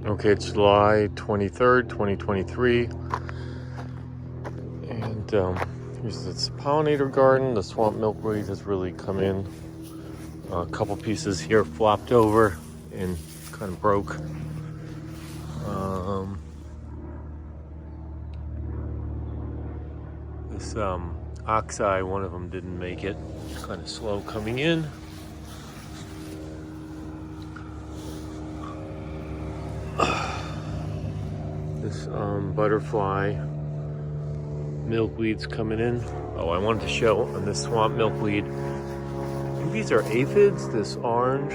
Okay, it's July 23rd, 2023. And here's this pollinator garden. The swamp milkweed has really come in. A couple pieces here flopped over and kind of broke. This oxeye, one of them didn't make it. It's kind of slow coming in. This butterfly milkweed's coming in. Oh, I wanted to show on this swamp milkweed. I think these are aphids, this orange.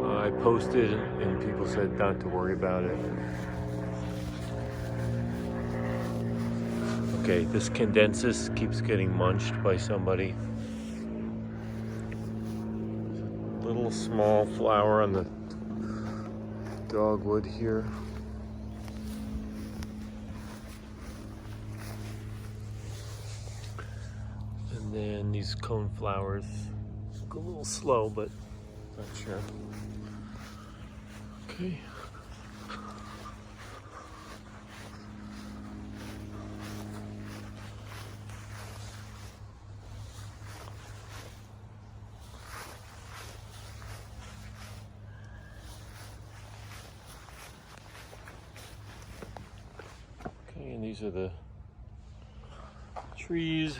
I posted and people said not to worry about it. Okay, this cadensis keeps getting munched by somebody. Little small flower on the dogwood here. And then these cone flowers look a little slow, but not sure. Okay. Okay, and these are the trees.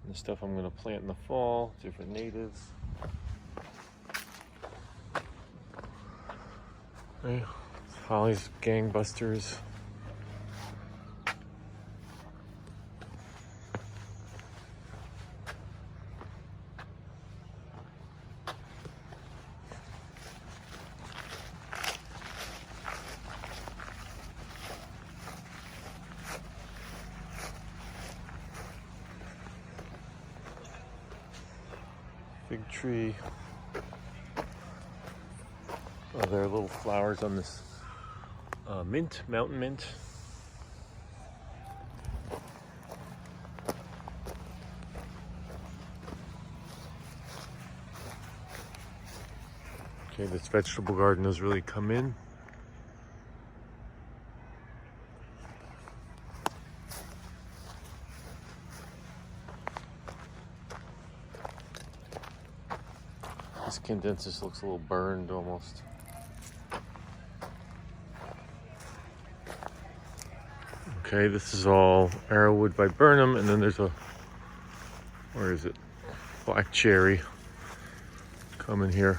The stuff I'm going to plant in the fall, different natives. Okay, Holly's gangbusters. Big tree. Oh, there are little flowers on this mountain mint. Okay, this vegetable garden has really come in. This cadensis looks a little burned almost. Okay, this is all arrowwood viburnum, and then there's a, where is it? Black cherry coming here.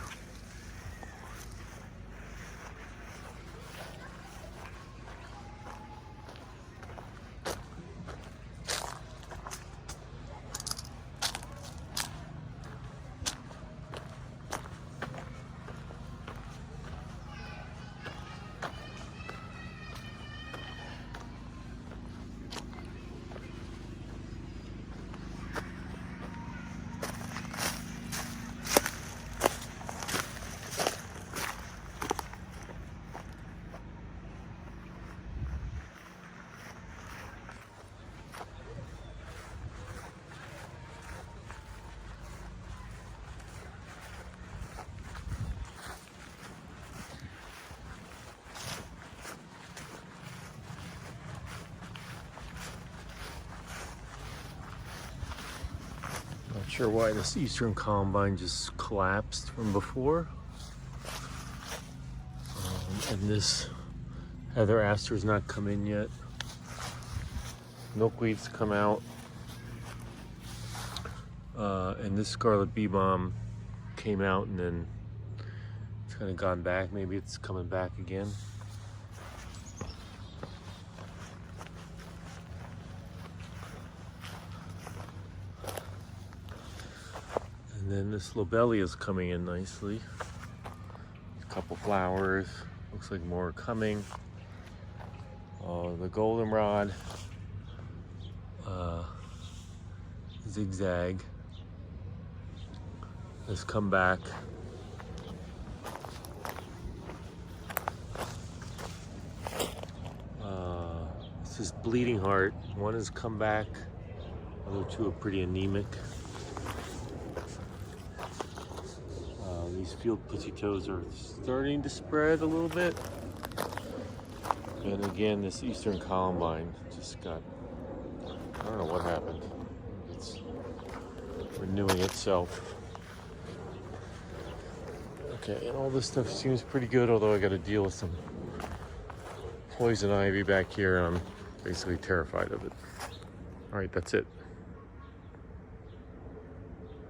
Not sure why this eastern columbine just collapsed from before. And this heather aster's not come in yet. Milkweed's come out. And this scarlet bee balm came out and then it's kind of gone back. Maybe it's coming back again. And then this lobelia is coming in nicely. A couple flowers. Looks like more are coming. The goldenrod, zigzag, has come back. This is bleeding heart. One has come back. Other two are pretty anemic. These field pussy toes are starting to spread a little bit. And again, this eastern columbine just got, I don't know what happened. It's renewing itself. Okay, and all this stuff seems pretty good, although I got to deal with some poison ivy back here. I'm basically terrified of it. All right, that's it.